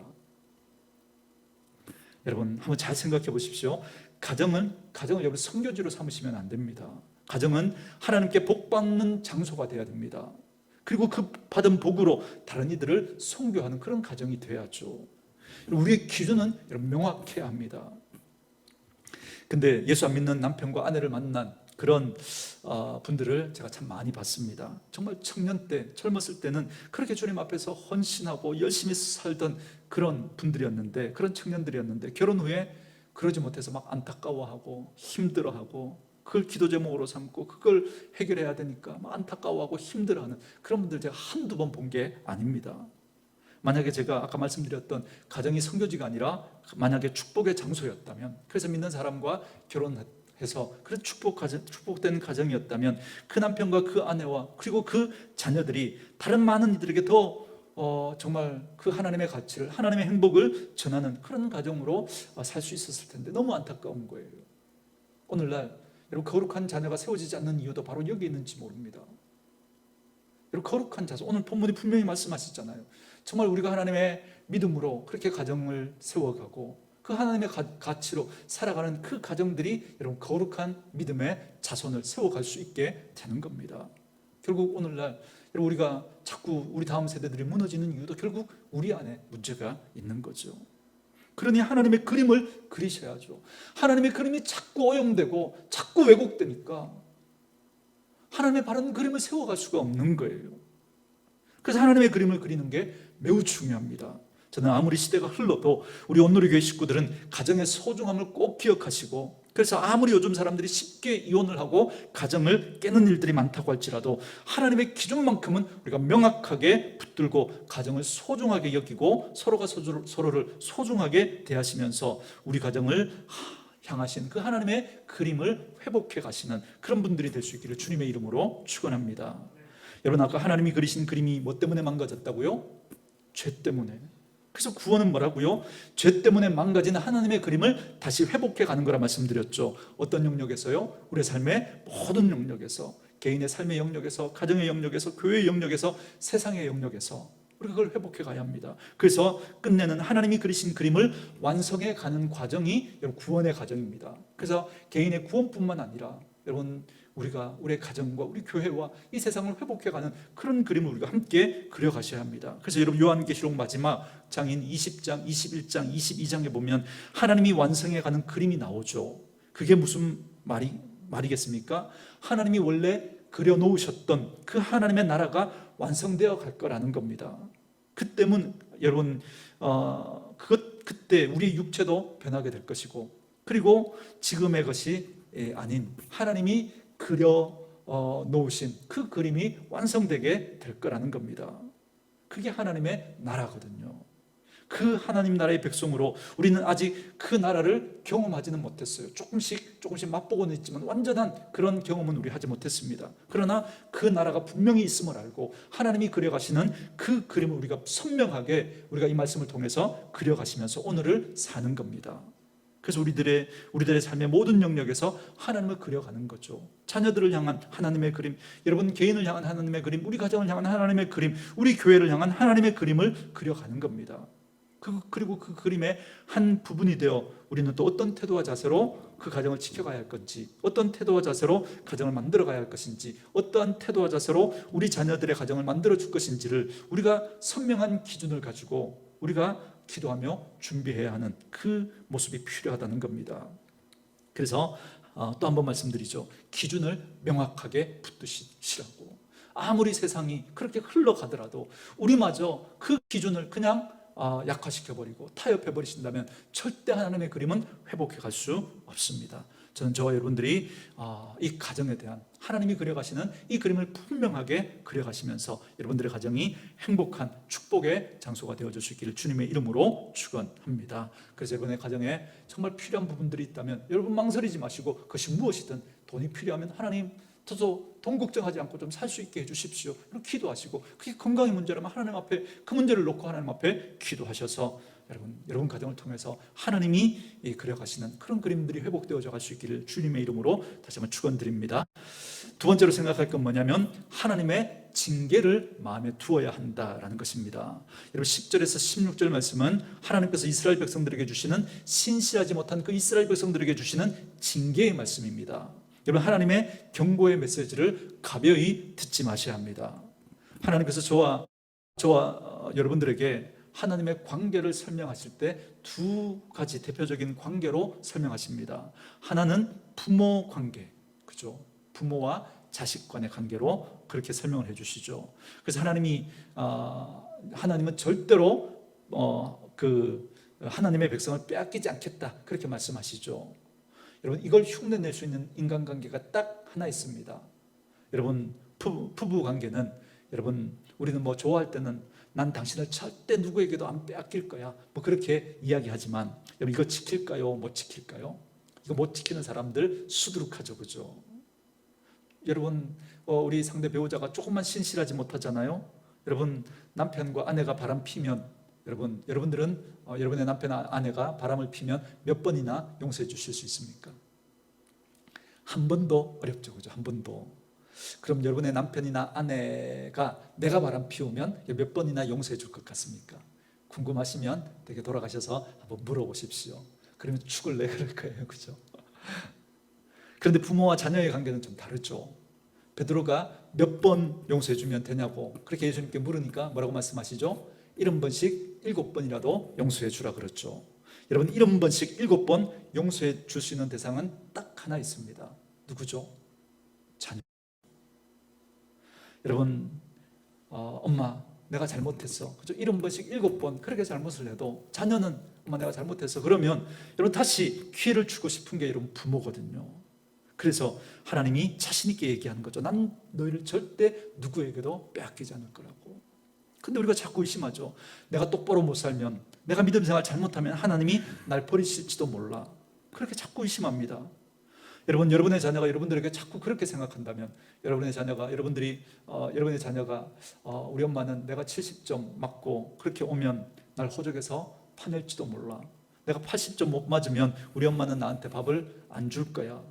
A: 여러분 한번 잘 생각해 보십시오. 가정을 여러분 성교지로 삼으시면 안 됩니다. 가정은 하나님께 복 받는 장소가 되어야 됩니다. 그리고 그 받은 복으로 다른 이들을 선교하는 그런 가정이 되어야죠. 우리의 기준은 여러분 명확해야 합니다. 근데 예수 안 믿는 남편과 아내를 만난 그런 분들을 제가 참 많이 봤습니다. 정말 청년 때, 젊었을 때는 그렇게 주님 앞에서 헌신하고 열심히 살던 그런 분들이었는데, 그런 청년들이었는데 결혼 후에 그러지 못해서 막 안타까워하고 힘들어하고 그걸 기도 제목으로 삼고 그걸 해결해야 되니까 막 안타까워하고 힘들어하는 그런 분들 제가 한두 번 본 게 아닙니다. 만약에 제가 아까 말씀드렸던 가정이 성교지가 아니라 만약에 축복의 장소였다면, 그래서 믿는 사람과 결혼해서 그런 축복된 가정이었다면 그 남편과 그 아내와 그리고 그 자녀들이 다른 많은 이들에게 더 정말 그 하나님의 가치를, 하나님의 행복을 전하는 그런 가정으로 살 수 있었을 텐데 너무 안타까운 거예요. 오늘날 여러분 거룩한 자녀가 세워지지 않는 이유도 바로 여기 있는지 모릅니다. 여러분 거룩한 자녀, 오늘 본문이 분명히 말씀하시잖아요. 정말 우리가 하나님의 믿음으로 그렇게 가정을 세워가고 그 하나님의 가치로 살아가는 그 가정들이 여러분 거룩한 믿음의 자손을 세워갈 수 있게 되는 겁니다. 결국 오늘날 여러분 우리가 자꾸 우리 다음 세대들이 무너지는 이유도 결국 우리 안에 문제가 있는 거죠. 그러니 하나님의 그림을 그리셔야죠. 하나님의 그림이 자꾸 오염되고 자꾸 왜곡되니까 하나님의 바른 그림을 세워갈 수가 없는 거예요. 그래서 하나님의 그림을 그리는 게 매우 중요합니다. 저는 아무리 시대가 흘러도 우리 온누리교회 식구들은 가정의 소중함을 꼭 기억하시고, 그래서 아무리 요즘 사람들이 쉽게 이혼을 하고 가정을 깨는 일들이 많다고 할지라도 하나님의 기준만큼은 우리가 명확하게 붙들고 가정을 소중하게 여기고 서로가 서로를 소중하게 대하시면서 우리 가정을 향하신 그 하나님의 그림을 회복해 가시는 그런 분들이 될 수 있기를 주님의 이름으로 축원합니다. 여러분, 아까 하나님이 그리신 그림이 뭐 때문에 망가졌다고요? 죄 때문에. 그래서 구원은 뭐라고요? 죄 때문에 망가진 하나님의 그림을 다시 회복해 가는 거라 말씀드렸죠. 어떤 영역에서요? 우리의 삶의 모든 영역에서, 개인의 삶의 영역에서, 가정의 영역에서, 교회의 영역에서, 세상의 영역에서 우리가 그걸 회복해 가야 합니다. 그래서 끝내는 하나님이 그리신 그림을 완성해 가는 과정이 여러분 구원의 과정입니다. 그래서 개인의 구원뿐만 아니라 여러분 우리가 우리의 가정과 우리 교회와 이 세상을 회복해가는 그런 그림을 우리가 함께 그려가셔야 합니다. 그래서 여러분 요한계시록 마지막 장인 20장, 21장, 22장에 보면 하나님이 완성해가는 그림이 나오죠. 그게 무슨 말이겠습니까? 하나님이 원래 그려놓으셨던 그 하나님의 나라가 완성되어 갈 거라는 겁니다. 그때면 여러분 그때 우리의 육체도 변하게 될 것이고, 그리고 지금의 것이 아닌 하나님이 그려 놓으신 그 그림이 완성되게 될 거라는 겁니다. 그게 하나님의 나라거든요. 그 하나님 나라의 백성으로 우리는 아직 그 나라를 경험하지는 못했어요. 조금씩 맛보고는 있지만 완전한 그런 경험은 우리 하지 못했습니다. 그러나 그 나라가 분명히 있음을 알고 하나님이 그려가시는 그 그림을 우리가 선명하게 우리가 이 말씀을 통해서 그려가시면서 오늘을 사는 겁니다. 그래서 우리들의 삶의 모든 영역에서 하나님을 그려가는 거죠. 자녀들을 향한 하나님의 그림, 여러분 개인을 향한 하나님의 그림, 우리 가정을 향한 하나님의 그림, 우리 교회를 향한 하나님의 그림을 그려가는 겁니다. 그리고 그 그림의 한 부분이 되어 우리는 또 어떤 태도와 자세로 그 가정을 지켜가야 할 건지, 어떤 태도와 자세로 가정을 만들어가야 할 것인지, 어떠한 태도와 자세로 우리 자녀들의 가정을 만들어 줄 것인지를 우리가 선명한 기준을 가지고 우리가 기도하며 준비해야 하는 그 모습이 필요하다는 겁니다. 그래서 또 한 번 말씀드리죠. 기준을 명확하게 붙드시라고. 아무리 세상이 그렇게 흘러가더라도 우리마저 그 기준을 그냥 약화시켜버리고 타협해버리신다면 절대 하나님의 그림은 회복해 갈 수 없습니다. 저는 저와 여러분들이 이 가정에 대한 하나님이 그려가시는 이 그림을 분명하게 그려가시면서 여러분들의 가정이 행복한 축복의 장소가 되어줄 수 있기를 주님의 이름으로 축원합니다. 그래서 여러분의 가정에 정말 필요한 부분들이 있다면 여러분 망설이지 마시고 그것이 무엇이든 돈이 필요하면 하나님 저도 돈 걱정하지 않고 좀 살 수 있게 해주십시오. 이렇게 기도하시고, 그게 건강의 문제라면 하나님 앞에 그 문제를 놓고 하나님 앞에 기도하셔서 여러분 가정을 통해서 하나님이 그려가시는 그런 그림들이 회복되어져 갈 수 있기를 주님의 이름으로 다시 한번 축원드립니다. 두 번째로 생각할 건 뭐냐면 하나님의 징계를 마음에 두어야 한다라는 것입니다. 여러분 10절에서 16절 말씀은 하나님께서 이스라엘 백성들에게 주시는 신실하지 못한 그 이스라엘 백성들에게 주시는 징계의 말씀입니다. 여러분 하나님의 경고의 메시지를 가벼이 듣지 마셔야 합니다. 하나님께서 저와 여러분들에게 하나님의 관계를 설명하실 때 두 가지 대표적인 관계로 설명하십니다. 하나는 부모 관계, 그죠? 부모와 자식 간의 관계로 그렇게 설명을 해주시죠. 그래서 하나님은 절대로 하나님의 백성을 빼앗기지 않겠다 그렇게 말씀하시죠. 여러분 이걸 흉내낼 수 있는 인간관계가 딱 하나 있습니다. 여러분 부부 관계는 여러분 우리는 뭐 좋아할 때는 난 당신을 절대 누구에게도 안 빼앗길 거야 뭐 그렇게 이야기하지만 여러분 이거 지킬까요? 못 지킬까요? 이거 못 지키는 사람들 수두룩하죠, 그죠? 여러분 우리 상대 배우자가 조금만 신실하지 못하잖아요. 여러분 남편과 아내가 바람 피면 여러분들은 여러분의 남편 아내가 바람을 피면 몇 번이나 용서해 주실 수 있습니까? 한 번도 어렵죠, 그죠? 한 번도. 그럼 여러분의 남편이나 아내가 내가 바람 피우면 몇 번이나 용서해 줄 것 같습니까? 궁금하시면 댁에 돌아가셔서 한번 물어보십시오. 그러면 죽을래 그럴 거예요, 그죠? 그런데 부모와 자녀의 관계는 좀 다르죠. 베드로가 몇 번 용서해 주면 되냐고 그렇게 예수님께 물으니까 뭐라고 말씀하시죠? 70번씩 7번이라도 용서해 주라 그랬죠. 여러분 70번씩 7번 용서해 줄 수 있는 대상은 딱 하나 있습니다. 누구죠? 자녀. 여러분 엄마 내가 잘못했어. 그죠? 70번씩 7번 그렇게 잘못을 해도 자녀는 엄마 내가 잘못했어. 그러면 여러분 다시 기회를 주고 싶은 게 여러분 부모거든요. 그래서 하나님이 자신 있게 얘기하는 거죠. 난 너희를 절대 누구에게도 빼앗기지 않을 거라고. 근데 우리가 자꾸 의심하죠. 내가 똑바로 못 살면, 내가 믿음 생활 잘못하면 하나님이 날 버리실지도 몰라. 그렇게 자꾸 의심합니다. 여러분, 여러분의 자녀가 여러분들에게 자꾸 그렇게 생각한다면, 여러분의 자녀가 우리 엄마는 내가 70점 맞고 그렇게 오면 날 호적에서 파낼지도 몰라. 내가 80점 못 맞으면 우리 엄마는 나한테 밥을 안 줄 거야.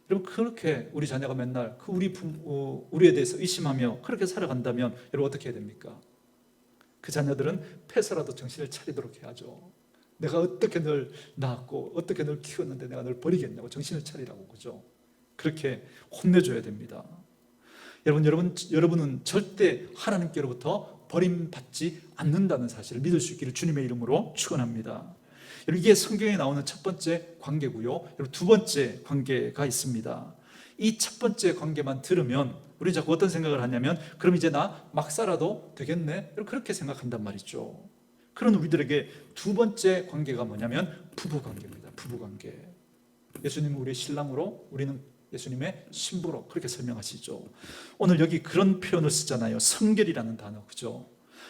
A: 여러분, 그렇게 우리 자녀가 맨날 우리에 대해서 의심하며 그렇게 살아간다면 여러분 어떻게 해야 됩니까? 그 자녀들은 패서라도 정신을 차리도록 해야죠. 내가 어떻게 널 낳았고 어떻게 널 키웠는데 내가 널 버리겠냐고 정신을 차리라고. 그죠? 그렇게 혼내줘야 됩니다. 여러분은 절대 하나님께로부터 버림받지 않는다는 사실을 믿을 수 있기를 주님의 이름으로 축원합니다. 이게 성경에 나오는 첫 번째 관계고요. 두 번째 관계가 있습니다. 이 첫 번째 관계만 들으면 우리는 자꾸 어떤 생각을 하냐면 그럼 이제 나 막 살아도 되겠네? 그렇게 생각한단 말이죠. 그런 우리들에게 두 번째 관계가 뭐냐면 부부관계입니다. 부부관계. 예수님은 우리의 신랑으로, 우리는 예수님의 신부로 그렇게 설명하시죠. 오늘 여기 그런 표현을 쓰잖아요. 성결이라는 단어. 그죠?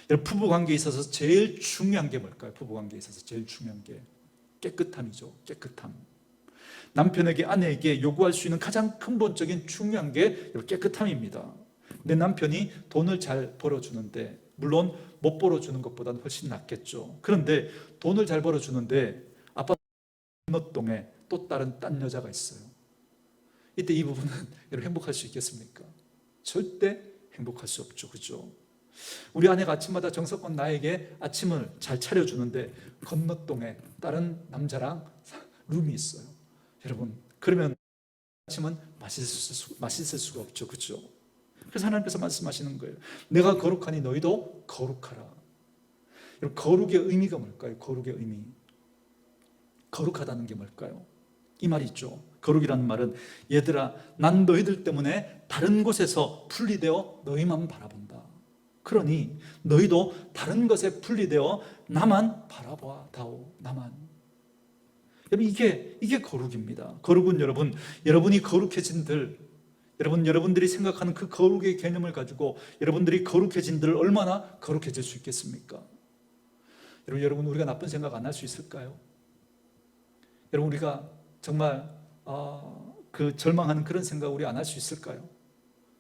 A: 부부관계에 있어서 제일 중요한 게 뭘까요? 부부관계에 있어서 제일 중요한 게 깨끗함이죠. 깨끗함. 남편에게 아내에게 요구할 수 있는 가장 근본적인 중요한 게 깨끗함입니다. 내 남편이 돈을 잘 벌어주는데, 물론 못 벌어주는 것보다는 훨씬 낫겠죠. 그런데 돈을 잘 벌어주는데 아빠 건너동에 또 딴 여자가 있어요. 이때 이 부분은 여러분 행복할 수 있겠습니까? 절대 행복할 수 없죠. 그죠? 우리 아내가 아침마다 정성껏 나에게 아침을 잘 차려주는데 건너동에 다른 남자랑 룸이 있어요. 여러분, 그러면 아침은 맛있을 수가 없죠. 그죠? 그래서 하나님께서 말씀하시는 거예요. 내가 거룩하니 너희도 거룩하라. 여러분, 거룩의 의미가 뭘까요? 거룩의 의미. 거룩하다는 게 뭘까요? 이 말이 있죠. 거룩이라는 말은 얘들아 난 너희들 때문에 다른 곳에서 분리되어 너희만 바라본다. 그러니 너희도 다른 것에 분리되어 나만 바라보아다오. 나만. 여러분 이게 거룩입니다. 거룩은 여러분이 거룩해진들, 여러분들이 생각하는 그 거룩의 개념을 가지고 여러분들이 거룩해진들 얼마나 거룩해질 수 있겠습니까? 여러분 우리가 나쁜 생각 안 할 수 있을까요? 여러분 우리가 정말 그 절망하는 그런 생각 우리 안 할 수 있을까요?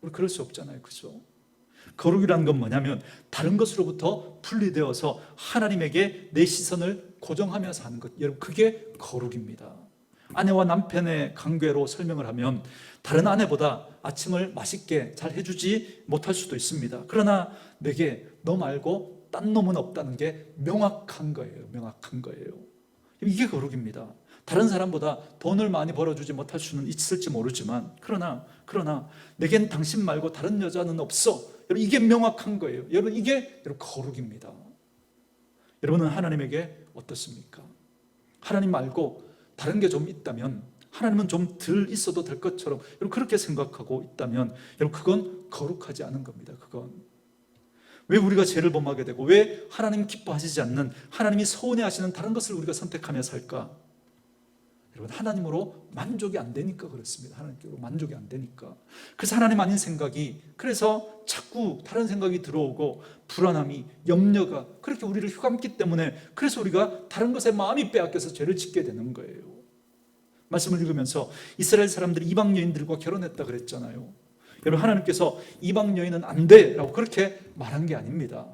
A: 우리 그럴 수 없잖아요. 그죠? 거룩이라는 건 뭐냐면 다른 것으로부터 분리되어서 하나님에게 내 시선을 고정하면서 하는 것. 여러분 그게 거룩입니다. 아내와 남편의 관계로 설명을 하면 다른 아내보다 아침을 맛있게 잘 해주지 못할 수도 있습니다. 그러나 내게 너 말고 딴 놈은 없다는 게 명확한 거예요. 명확한 거예요. 이게 거룩입니다. 다른 사람보다 돈을 많이 벌어주지 못할 수는 있을지 모르지만 그러나 내겐 당신 말고 다른 여자는 없어. 여러분 이게 명확한 거예요. 여러분 이게 거룩입니다. 여러분은 하나님에게 어떻습니까? 하나님 말고 다른 게 좀 있다면, 하나님은 좀 덜 있어도 될 것처럼 여러분 그렇게 생각하고 있다면 여러분 그건 거룩하지 않은 겁니다. 그건 왜 우리가 죄를 범하게 되고 왜 하나님 기뻐하시지 않는, 하나님이 서운해하시는 다른 것을 우리가 선택하며 살까? 여러분 하나님으로 만족이 안 되니까 그렇습니다. 하나님께로 만족이 안 되니까. 그래서 하나님 아닌 생각이, 그래서 자꾸 다른 생각이 들어오고 불안함이, 염려가 그렇게 우리를 휘감기 때문에 그래서 우리가 다른 것에 마음이 빼앗겨서 죄를 짓게 되는 거예요. 말씀을 읽으면서 이스라엘 사람들이 이방 여인들과 결혼했다 그랬잖아요. 여러분 하나님께서 이방 여인은 안 돼 라고 그렇게 말한 게 아닙니다.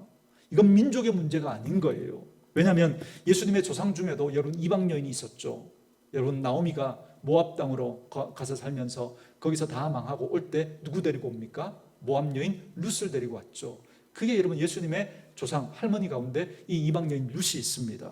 A: 이건 민족의 문제가 아닌 거예요. 왜냐하면 예수님의 조상 중에도 여러분 이방 여인이 있었죠. 여러분 나오미가 모압 땅으로 가서 살면서 거기서 다 망하고 올 때 누구 데리고 옵니까? 모압 여인 룻을 데리고 왔죠. 그게 여러분 예수님의 조상 할머니 가운데 이 이방 여인 룻이 있습니다.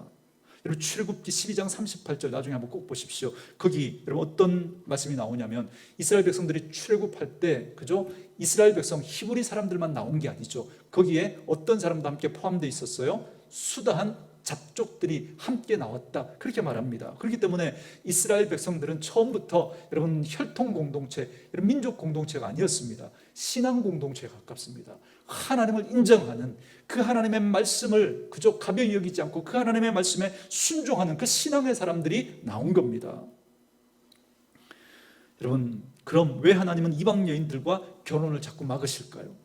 A: 여러분 출애굽기 12장 38절 나중에 한번 꼭 보십시오. 거기 여러분 어떤 말씀이 나오냐면 이스라엘 백성들이 출애굽할 때 그죠? 이스라엘 백성 히브리 사람들만 나온 게 아니죠. 거기에 어떤 사람도 함께 포함되어 있었어요? 수다한 잡족들이 함께 나왔다, 그렇게 말합니다. 그렇기 때문에 이스라엘 백성들은 처음부터 여러분 혈통 공동체, 이런 민족 공동체가 아니었습니다. 신앙 공동체에 가깝습니다. 하나님을 인정하는, 그 하나님의 말씀을 그저 가벼이 여기지 않고 그 하나님의 말씀에 순종하는 그 신앙의 사람들이 나온 겁니다. 여러분, 그럼 왜 하나님은 이방 여인들과 결혼을 자꾸 막으실까요?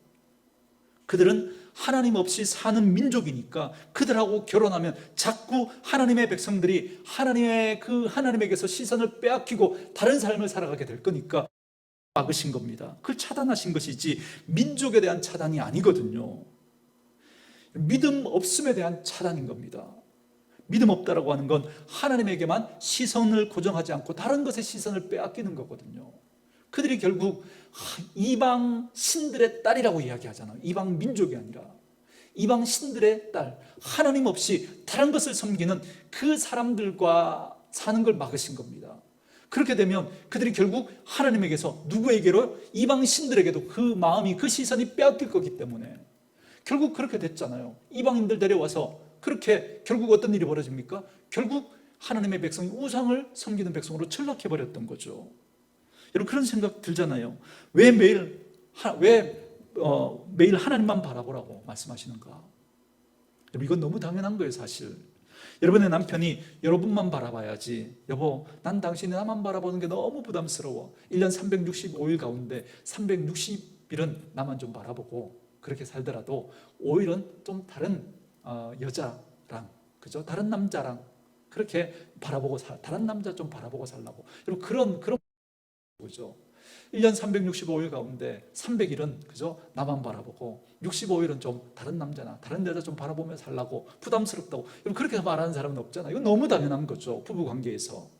A: 그들은 하나님 없이 사는 민족이니까 그들하고 결혼하면 자꾸 하나님의 백성들이 하나님에게서 시선을 빼앗기고 다른 삶을 살아가게 될 거니까 막으신 겁니다. 그걸 차단하신 것이지 민족에 대한 차단이 아니거든요. 믿음 없음에 대한 차단인 겁니다. 믿음 없다라고 하는 건 하나님에게만 시선을 고정하지 않고 다른 것에 시선을 빼앗기는 거거든요. 그들이 결국 이방 신들의 딸이라고 이야기하잖아요. 이방 민족이 아니라 이방 신들의 딸, 하나님 없이 다른 것을 섬기는 그 사람들과 사는 걸 막으신 겁니다. 그렇게 되면 그들이 결국 하나님에게서 누구에게로? 이방 신들에게도 그 마음이, 그 시선이 빼앗길 거기 때문에 결국 그렇게 됐잖아요. 이방인들 데려와서 그렇게 결국 어떤 일이 벌어집니까? 결국 하나님의 백성이 우상을 섬기는 백성으로 전락해버렸던 거죠. 여러분, 그런 생각 들잖아요. 왜 매일 하나님만 바라보라고 말씀하시는가? 여러분, 이건 너무 당연한 거예요, 사실. 여러분의 남편이 여러분만 바라봐야지. 여보, 난 당신이 나만 바라보는 게 너무 부담스러워. 1년 365일 가운데 360일은 나만 좀 바라보고 그렇게 살더라도 5일은 좀 다른 여자랑, 그죠? 다른 남자랑 그렇게 바라보고 다른 남자 좀 바라보고 살라고. 여러분, 그런 거죠. 1년 365일 가운데 300일은 그죠? 나만 바라보고 65일은 좀 다른 남자나 다른 여자 좀 바라보며 살라고, 부담스럽다고. 여러분, 그렇게 말하는 사람은 없잖아요. 이건 너무 당연한 거죠, 부부 관계에서.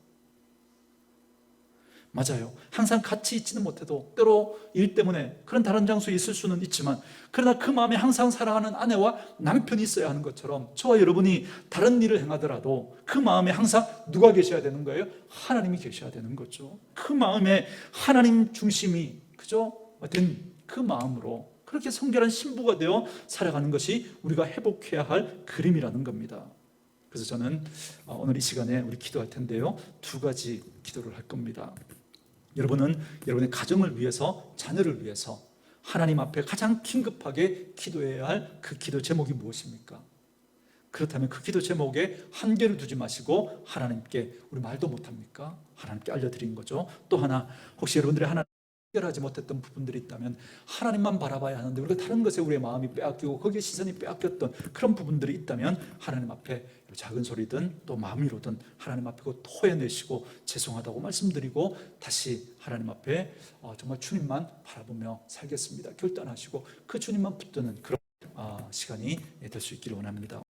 A: 맞아요. 항상 같이 있지는 못해도 때로 일 때문에 그런 다른 장소에 있을 수는 있지만, 그러나 그 마음에 항상 사랑하는 아내와 남편이 있어야 하는 것처럼 저와 여러분이 다른 일을 행하더라도 그 마음에 항상 누가 계셔야 되는 거예요? 하나님이 계셔야 되는 거죠. 그 마음에 하나님 중심이 그죠? 된 그 마음으로 그렇게 성결한 신부가 되어 살아가는 것이 우리가 회복해야 할 그림이라는 겁니다. 그래서 저는 오늘 이 시간에 우리 기도할 텐데요, 2가지 기도를 할 겁니다. 여러분은 여러분의 가정을 위해서, 자녀를 위해서 하나님 앞에 가장 긴급하게 기도해야 할 그 기도 제목이 무엇입니까? 그렇다면 그 기도 제목에 한계를 두지 마시고 하나님께, 우리 말도 못합니까? 하나님께 알려드린 거죠. 또 하나, 혹시 여러분들이 하나님 해결하지 못했던 부분들이 있다면 하나님만 바라봐야 하는데 우리가 다른 것에 우리의 마음이 빼앗기고 거기에 시선이 빼앗겼던 그런 부분들이 있다면 하나님 앞에 작은 소리든 또 마음으로든 하나님 앞에 토해내시고 죄송하다고 말씀드리고 다시 하나님 앞에 정말 주님만 바라보며 살겠습니다 결단하시고 그 주님만 붙드는 그런 시간이 될 수 있기를 원합니다.